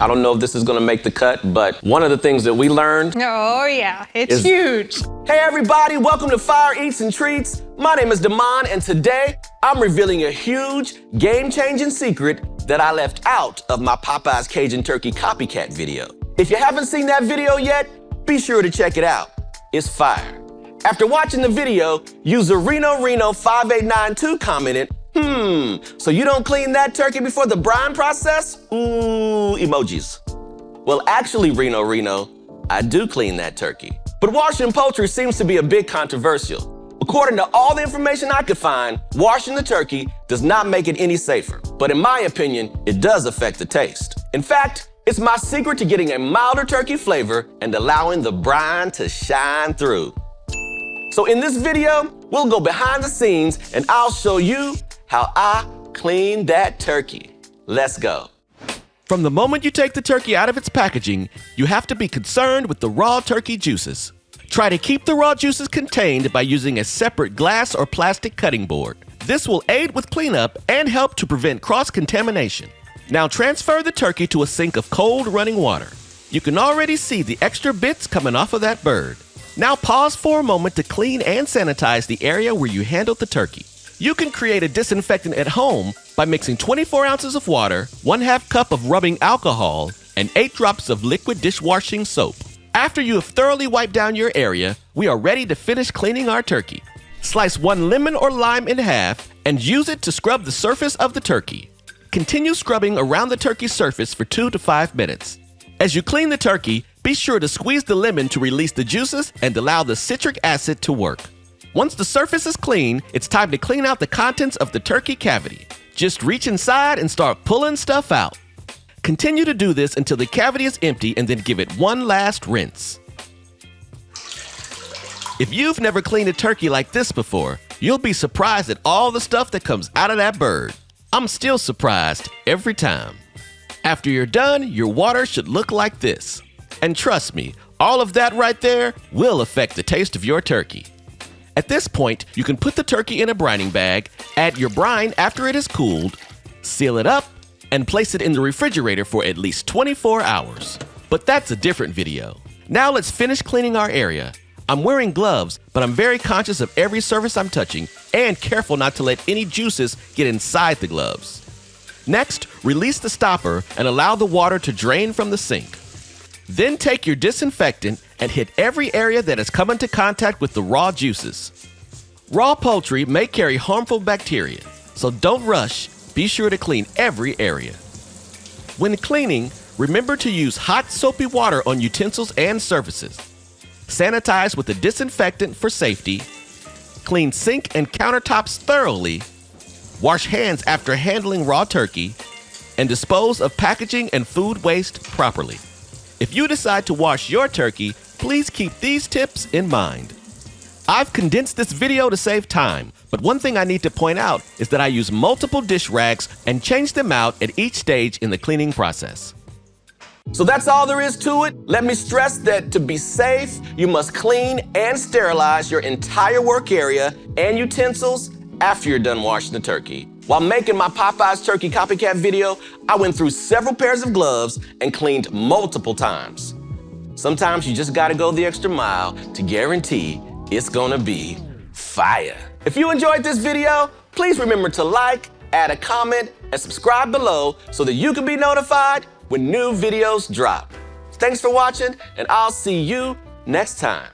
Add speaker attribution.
Speaker 1: I don't know if this is gonna make the cut, but one of the things that we learned.
Speaker 2: Oh yeah, it's huge.
Speaker 1: Hey everybody, welcome to Fire Eats and Treats. My name is Damon, and today I'm revealing a huge, game-changing secret that I left out of my Popeyes Cajun Turkey Copycat video. If you haven't seen that video yet, be sure to check it out. It's fire. After watching the video, user Reno5892 commented, so you don't clean that turkey before the brine process? Ooh, emojis. Well, actually, Reno, I do clean that turkey. But washing poultry seems to be a bit controversial. According to all the information I could find, washing the turkey does not make it any safer. But in my opinion, it does affect the taste. In fact, it's my secret to getting a milder turkey flavor and allowing the brine to shine through. So in this video, we'll go behind the scenes and I'll show you how I clean that turkey. Let's go.
Speaker 3: From the moment you take the turkey out of its packaging, you have to be concerned with the raw turkey juices. Try to keep the raw juices contained by using a separate glass or plastic cutting board. This will aid with cleanup and help to prevent cross-contamination. Now transfer the turkey to a sink of cold running water. You can already see the extra bits coming off of that bird. Now pause for a moment to clean and sanitize the area where you handled the turkey. You can create a disinfectant at home by mixing 24 ounces of water, 1/2 cup of rubbing alcohol, and 8 drops of liquid dishwashing soap. After you have thoroughly wiped down your area, we are ready to finish cleaning our turkey. Slice 1 lemon or lime in half and use it to scrub the surface of the turkey. Continue scrubbing around the turkey's surface for 2 to 5 minutes. As you clean the turkey, be sure to squeeze the lemon to release the juices and allow the citric acid to work. Once the surface is clean, it's time to clean out the contents of the turkey cavity. Just reach inside and start pulling stuff out. Continue to do this until the cavity is empty and then give it one last rinse. If you've never cleaned a turkey like this before, you'll be surprised at all the stuff that comes out of that bird. I'm still surprised every time. After you're done, your water should look like this. And trust me, all of that right there will affect the taste of your turkey. At this point, you can put the turkey in a brining bag, add your brine after it is cooled, seal it up, and place it in the refrigerator for at least 24 hours. But that's a different video. Now let's finish cleaning our area. I'm wearing gloves, but I'm very conscious of every surface I'm touching and careful not to let any juices get inside the gloves. Next, release the stopper and allow the water to drain from the sink. Then take your disinfectant and hit every area that has come into contact with the raw juices. Raw poultry may carry harmful bacteria, so don't rush. Be sure to clean every area. When cleaning, remember to use hot soapy water on utensils and surfaces. Sanitize with a disinfectant for safety. Clean sink and countertops thoroughly. Wash hands after handling raw turkey. And dispose of packaging and food waste properly. If you decide to wash your turkey, please keep these tips in mind. I've condensed this video to save time, but one thing I need to point out is that I use multiple dish rags and change them out at each stage in the cleaning process.
Speaker 1: So that's all there is to it. Let me stress that to be safe, you must clean and sterilize your entire work area and utensils after you're done washing the turkey. While making my Popeyes Turkey Copycat video, I went through several pairs of gloves and cleaned multiple times. Sometimes you just gotta go the extra mile to guarantee it's gonna be fire. If you enjoyed this video, please remember to like, add a comment, and subscribe below so that you can be notified when new videos drop. Thanks for watching, and I'll see you next time.